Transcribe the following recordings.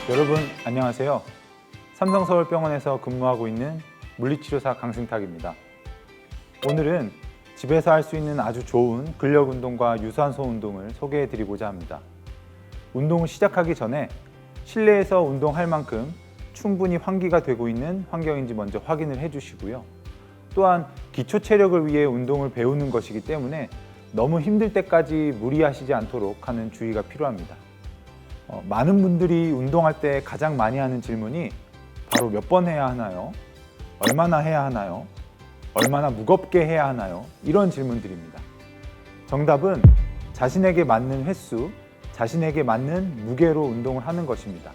여러분 안녕하세요. 삼성서울병원에서 근무하고 있는 물리치료사 강승탁입니다. 오늘은 집에서 할 수 있는 아주 좋은 근력 운동과 유산소 운동을 소개해 드리고자 합니다. 운동을 시작하기 전에 실내에서 운동할 만큼 충분히 환기가 되고 있는 환경인지 먼저 확인을 해 주시고요. 또한 기초 체력을 위해 운동을 배우는 것이기 때문에 너무 힘들 때까지 무리하시지 않도록 하는 주의가 필요합니다. 많은 분들이 운동할 때 가장 많이 하는 질문이 바로 몇 번 해야 하나요? 얼마나 해야 하나요? 얼마나 무겁게 해야 하나요? 이런 질문들입니다. 정답은 자신에게 맞는 횟수, 자신에게 맞는 무게로 운동을 하는 것입니다.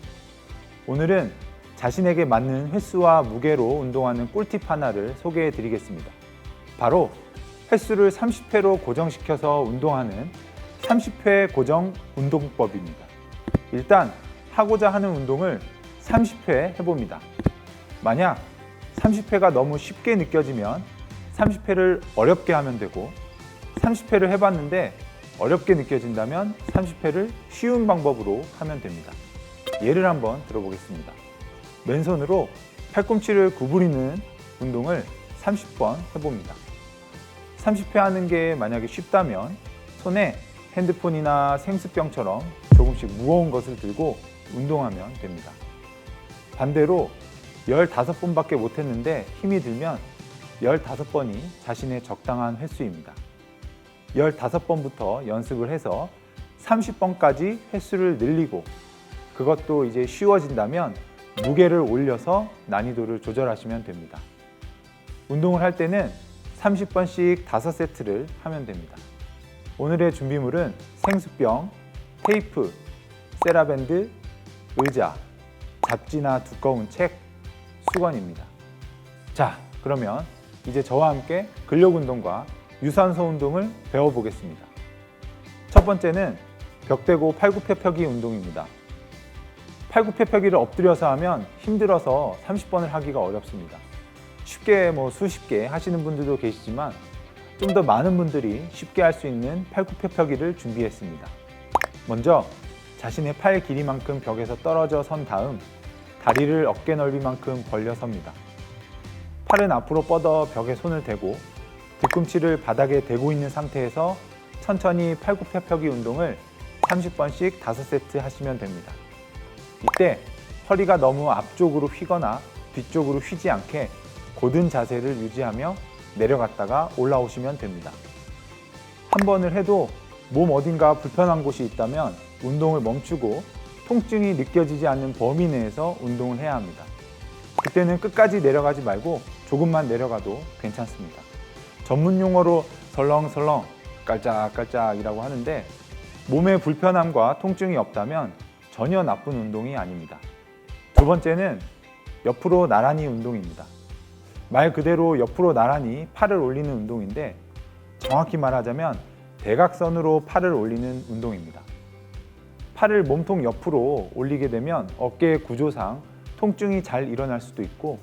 오늘은 자신에게 맞는 횟수와 무게로 운동하는 꿀팁 하나를 소개해 드리겠습니다. 바로 횟수를 30회로 고정시켜서 운동하는 30회 고정 운동법입니다. 일단 하고자 하는 운동을 30회 해봅니다. 만약 30회가 너무 쉽게 느껴지면 30회를 어렵게 하면 되고 30회를 해봤는데 어렵게 느껴진다면 30회를 쉬운 방법으로 하면 됩니다. 예를 한번 들어보겠습니다. 맨손으로 팔꿈치를 구부리는 운동을 30번 해봅니다. 30회 하는 게 만약에 쉽다면 손에 핸드폰이나 생수병처럼 조금씩 무거운 것을 들고 운동하면 됩니다. 반대로 15번밖에 못했는데 힘이 들면 15번이 자신의 적당한 횟수입니다. 15번부터 연습을 해서 30번까지 횟수를 늘리고 그것도 이제 쉬워진다면 무게를 올려서 난이도를 조절하시면 됩니다. 운동을 할 때는 30번씩 5세트를 하면 됩니다. 오늘의 준비물은 생수병, 테이프, 세라밴드, 의자, 잡지나 두꺼운 책, 수건입니다. 자, 그러면 이제 저와 함께 근력 운동과 유산소 운동을 배워보겠습니다. 첫 번째는 벽대고 팔굽혀펴기 운동입니다. 팔굽혀펴기를 엎드려서 하면 힘들어서 30번을 하기가 어렵습니다. 쉽게 수십 개 하시는 분들도 계시지만 좀 더 많은 분들이 쉽게 할 수 있는 팔굽혀펴기를 준비했습니다. 먼저 자신의 팔 길이만큼 벽에서 떨어져 선 다음 다리를 어깨 넓이만큼 벌려 섭니다. 팔은 앞으로 뻗어 벽에 손을 대고 뒤꿈치를 바닥에 대고 있는 상태에서 천천히 팔굽혀펴기 운동을 30번씩 5세트 하시면 됩니다. 이때 허리가 너무 앞쪽으로 휘거나 뒤쪽으로 휘지 않게 곧은 자세를 유지하며 내려갔다가 올라오시면 됩니다. 한 번을 해도 몸 어딘가 불편한 곳이 있다면 운동을 멈추고 통증이 느껴지지 않는 범위 내에서 운동을 해야 합니다. 그때는 끝까지 내려가지 말고 조금만 내려가도 괜찮습니다. 전문 용어로 설렁설렁, 깔짝깔짝이라고 하는데 몸에 불편함과 통증이 없다면 전혀 나쁜 운동이 아닙니다. 두 번째는 옆으로 나란히 운동입니다. 말 그대로 옆으로 나란히 팔을 올리는 운동인데 정확히 말하자면 대각선으로 팔을 올리는 운동입니다. 팔을 몸통 옆으로 올리게 되면 어깨의 구조상 통증이 잘 일어날 수도 있고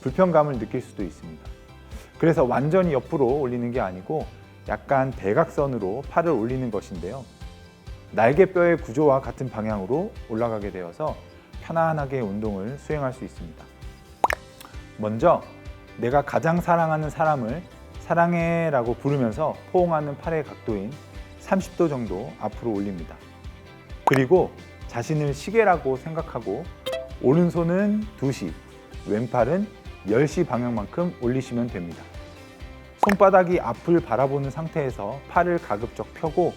불편감을 느낄 수도 있습니다. 그래서 완전히 옆으로 올리는 게 아니고 약간 대각선으로 팔을 올리는 것인데요. 날개뼈의 구조와 같은 방향으로 올라가게 되어서 편안하게 운동을 수행할 수 있습니다. 먼저 내가 가장 사랑하는 사람을 사랑해 라고 부르면서 포옹하는 팔의 각도인 30도 정도 앞으로 올립니다. 그리고 자신을 시계라고 생각하고 오른손은 2시, 왼팔은 10시 방향만큼 올리시면 됩니다. 손바닥이 앞을 바라보는 상태에서 팔을 가급적 펴고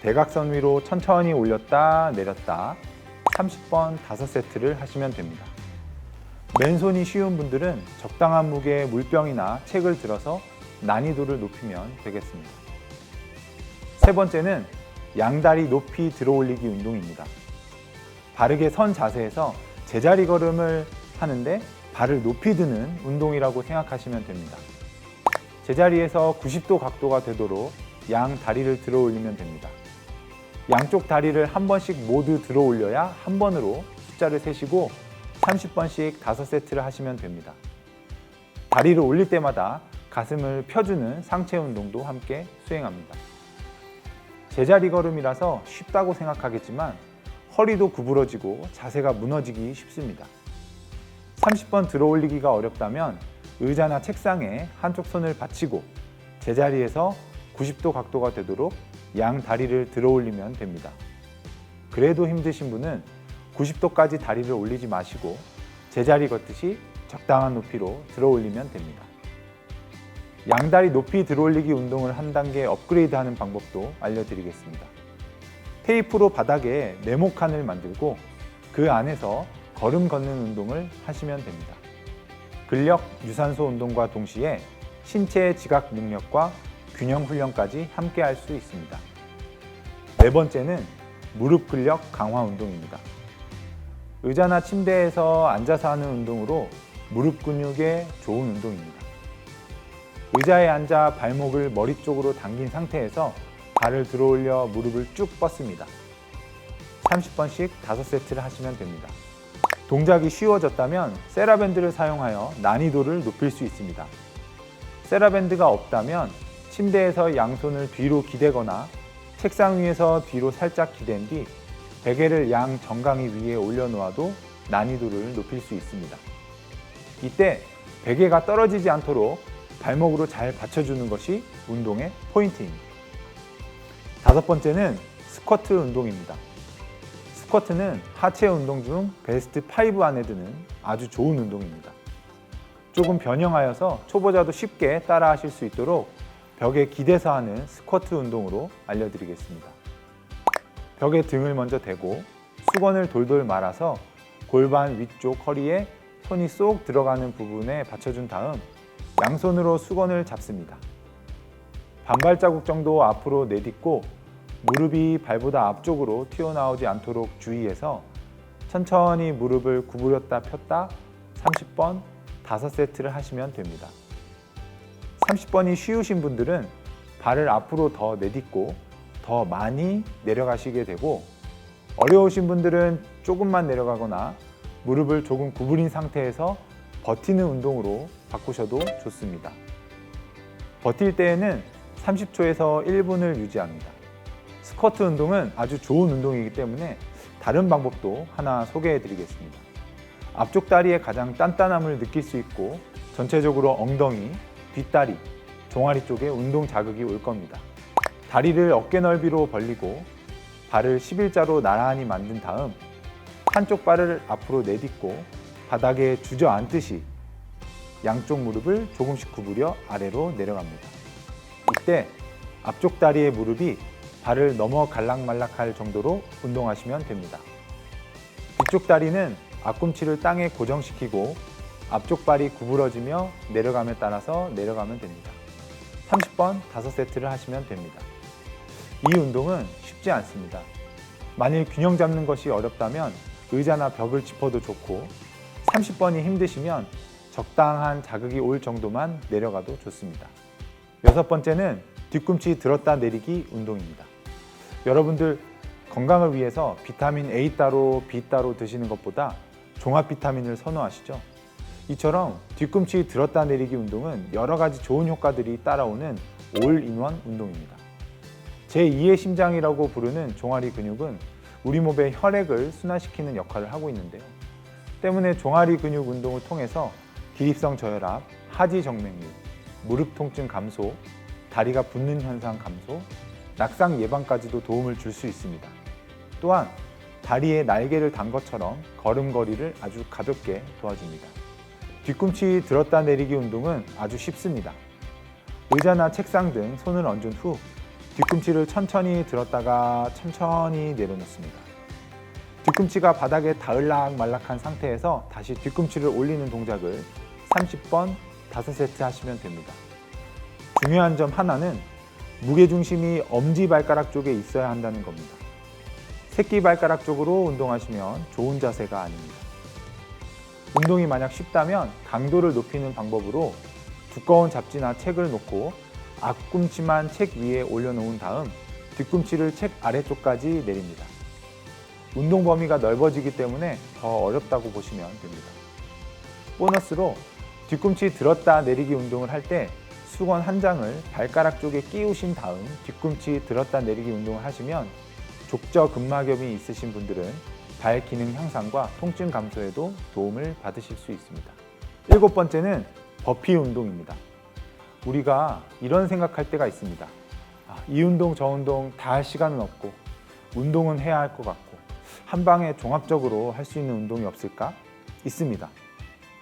대각선 위로 천천히 올렸다 내렸다 30번 5세트를 하시면 됩니다. 맨손이 쉬운 분들은 적당한 무게의 물병이나 책을 들어서 난이도를 높이면 되겠습니다. 세 번째는 양다리 높이 들어 올리기 운동입니다. 바르게 선 자세에서 제자리 걸음을 하는데 발을 높이 드는 운동이라고 생각하시면 됩니다. 제자리에서 90도 각도가 되도록 양 다리를 들어 올리면 됩니다. 양쪽 다리를 한 번씩 모두 들어 올려야 한 번으로 숫자를 세시고 30번씩 5세트를 하시면 됩니다. 다리를 올릴 때마다 가슴을 펴주는 상체 운동도 함께 수행합니다. 제자리 걸음이라서 쉽다고 생각하겠지만 허리도 구부러지고 자세가 무너지기 쉽습니다. 30번 들어 올리기가 어렵다면 의자나 책상에 한쪽 손을 받치고 제자리에서 90도 각도가 되도록 양 다리를 들어 올리면 됩니다. 그래도 힘드신 분은 90도까지 다리를 올리지 마시고 제자리 걷듯이 적당한 높이로 들어 올리면 됩니다. 양다리 높이 들어 올리기 운동을 한 단계 업그레이드하는 방법도 알려드리겠습니다. 테이프로 바닥에 네모칸을 만들고 그 안에서 걸음 걷는 운동을 하시면 됩니다. 근력, 유산소 운동과 동시에 신체의 지각 능력과 균형 훈련까지 함께 할 수 있습니다. 네 번째는 무릎 근력 강화 운동입니다. 의자나 침대에서 앉아서 하는 운동으로 무릎 근육에 좋은 운동입니다. 의자에 앉아 발목을 머리 쪽으로 당긴 상태에서 발을 들어 올려 무릎을 쭉 뻗습니다. 30번씩 5세트를 하시면 됩니다. 동작이 쉬워졌다면 세라밴드를 사용하여 난이도를 높일 수 있습니다. 세라밴드가 없다면 침대에서 양손을 뒤로 기대거나 책상 위에서 뒤로 살짝 기댄 뒤 베개를 양 정강이 위에 올려놓아도 난이도를 높일 수 있습니다. 이때 베개가 떨어지지 않도록 발목으로 잘 받쳐주는 것이 운동의 포인트입니다. 5번째는 스쿼트 운동입니다. 스쿼트는 하체 운동 중 베스트 5 안에 드는 아주 좋은 운동입니다. 조금 변형하여서 초보자도 쉽게 따라 하실 수 있도록 벽에 기대서 하는 스쿼트 운동으로 알려드리겠습니다. 벽에 등을 먼저 대고 수건을 돌돌 말아서 골반 위쪽 허리에 손이 쏙 들어가는 부분에 받쳐준 다음 양손으로 수건을 잡습니다. 반발자국 정도 앞으로 내딛고 무릎이 발보다 앞쪽으로 튀어나오지 않도록 주의해서 천천히 무릎을 구부렸다 폈다 30번 5세트를 하시면 됩니다. 30번이 쉬우신 분들은 발을 앞으로 더 내딛고 더 많이 내려가시게 되고 어려우신 분들은 조금만 내려가거나 무릎을 조금 구부린 상태에서 버티는 운동으로 바꾸셔도 좋습니다. 버틸 때에는 30초에서 1분을 유지합니다. 스쿼트 운동은 아주 좋은 운동이기 때문에 다른 방법도 하나 소개해 드리겠습니다. 앞쪽 다리에 가장 단단함을 느낄 수 있고 전체적으로 엉덩이, 뒷다리, 종아리 쪽에 운동 자극이 올 겁니다. 다리를 어깨 넓이로 벌리고 발을 11자로 나란히 만든 다음 한쪽 발을 앞으로 내딛고 바닥에 주저앉듯이 양쪽 무릎을 조금씩 구부려 아래로 내려갑니다. 이때 앞쪽 다리의 무릎이 발을 넘어 갈락말락할 정도로 운동하시면 됩니다. 뒤쪽 다리는 앞꿈치를 땅에 고정시키고 앞쪽 발이 구부러지며 내려감에 따라서 내려가면 됩니다. 30번 5세트를 하시면 됩니다. 이 운동은 쉽지 않습니다. 만일 균형 잡는 것이 어렵다면 의자나 벽을 짚어도 좋고 30번이 힘드시면 적당한 자극이 올 정도만 내려가도 좋습니다. 6번째는 뒤꿈치 들었다 내리기 운동입니다. 여러분들 건강을 위해서 비타민 A 따로 B 따로 드시는 것보다 종합 비타민을 선호하시죠? 이처럼 뒤꿈치 들었다 내리기 운동은 여러 가지 좋은 효과들이 따라오는 올인원 운동입니다. 제2의 심장이라고 부르는 종아리 근육은 우리 몸의 혈액을 순환시키는 역할을 하고 있는데요. 때문에 종아리 근육 운동을 통해서 기립성 저혈압, 하지 정맥류, 무릎 통증 감소, 다리가 붓는 현상 감소, 낙상 예방까지도 도움을 줄 수 있습니다. 또한 다리에 날개를 단 것처럼 걸음걸이를 아주 가볍게 도와줍니다. 뒤꿈치 들었다 내리기 운동은 아주 쉽습니다. 의자나 책상 등 손을 얹은 후 뒤꿈치를 천천히 들었다가 천천히 내려놓습니다. 뒤꿈치가 바닥에 닿을락말락한 상태에서 다시 뒤꿈치를 올리는 동작을 30번 5세트 하시면 됩니다. 중요한 점 하나는 무게중심이 엄지발가락 쪽에 있어야 한다는 겁니다. 새끼발가락 쪽으로 운동하시면 좋은 자세가 아닙니다. 운동이 만약 쉽다면 강도를 높이는 방법으로 두꺼운 잡지나 책을 놓고 앞꿈치만 책 위에 올려놓은 다음 뒤꿈치를 책 아래쪽까지 내립니다. 운동 범위가 넓어지기 때문에 더 어렵다고 보시면 됩니다. 보너스로 뒤꿈치 들었다 내리기 운동을 할 때 수건 한 장을 발가락 쪽에 끼우신 다음 뒤꿈치 들었다 내리기 운동을 하시면 족저근막염이 있으신 분들은 발 기능 향상과 통증 감소에도 도움을 받으실 수 있습니다. 7번째는 버피 운동입니다. 우리가 이런 생각할 때가 있습니다. 이 운동 저 운동 다 할 시간은 없고 운동은 해야 할 것 같고 한 방에 종합적으로 할 수 있는 운동이 없을까? 있습니다.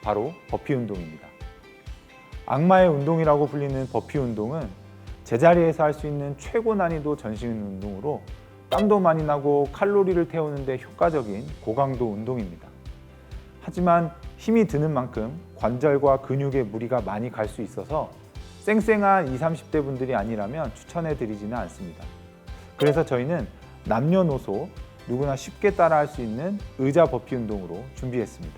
바로 버피 운동입니다. 악마의 운동이라고 불리는 버피 운동은 제자리에서 할 수 있는 최고 난이도 전신 운동으로 땀도 많이 나고 칼로리를 태우는 데 효과적인 고강도 운동입니다. 하지만 힘이 드는 만큼 관절과 근육에 무리가 많이 갈 수 있어서 쌩쌩한 20, 30대 분들이 아니라면 추천해 드리지는 않습니다. 그래서 저희는 남녀노소 누구나 쉽게 따라할 수 있는 의자 버피 운동으로 준비했습니다.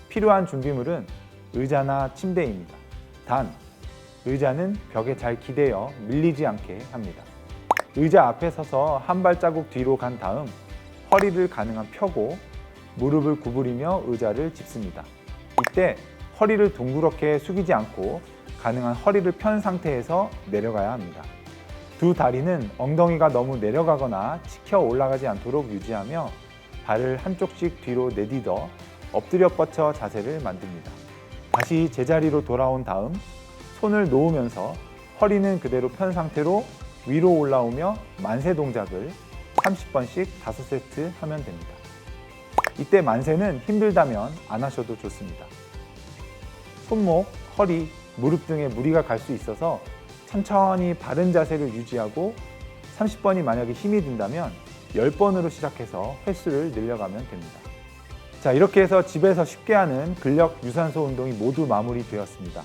필요한 준비물은 의자나 침대입니다. 단, 의자는 벽에 잘 기대어 밀리지 않게 합니다. 의자 앞에 서서 한 발자국 뒤로 간 다음 허리를 가능한 펴고 무릎을 구부리며 의자를 짚습니다. 이때 허리를 둥그렇게 숙이지 않고 가능한 허리를 편 상태에서 내려가야 합니다. 두 다리는 엉덩이가 너무 내려가거나 치켜 올라가지 않도록 유지하며 발을 한쪽씩 뒤로 내딛어 엎드려 뻗쳐 자세를 만듭니다. 다시 제자리로 돌아온 다음 손을 놓으면서 허리는 그대로 편 상태로 위로 올라오며 만세 동작을 30번씩 5세트 하면 됩니다. 이때 만세는 힘들다면 안 하셔도 좋습니다. 손목, 허리, 무릎 등에 무리가 갈 수 있어서 천천히 바른 자세를 유지하고 30번이 만약에 힘이 든다면 10번으로 시작해서 횟수를 늘려가면 됩니다. 자, 이렇게 해서 집에서 쉽게 하는 근력 유산소 운동이 모두 마무리되었습니다.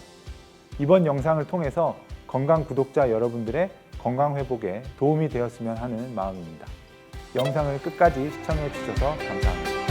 이번 영상을 통해서 건강 구독자 여러분들의 건강 회복에 도움이 되었으면 하는 마음입니다. 영상을 끝까지 시청해 주셔서 감사합니다.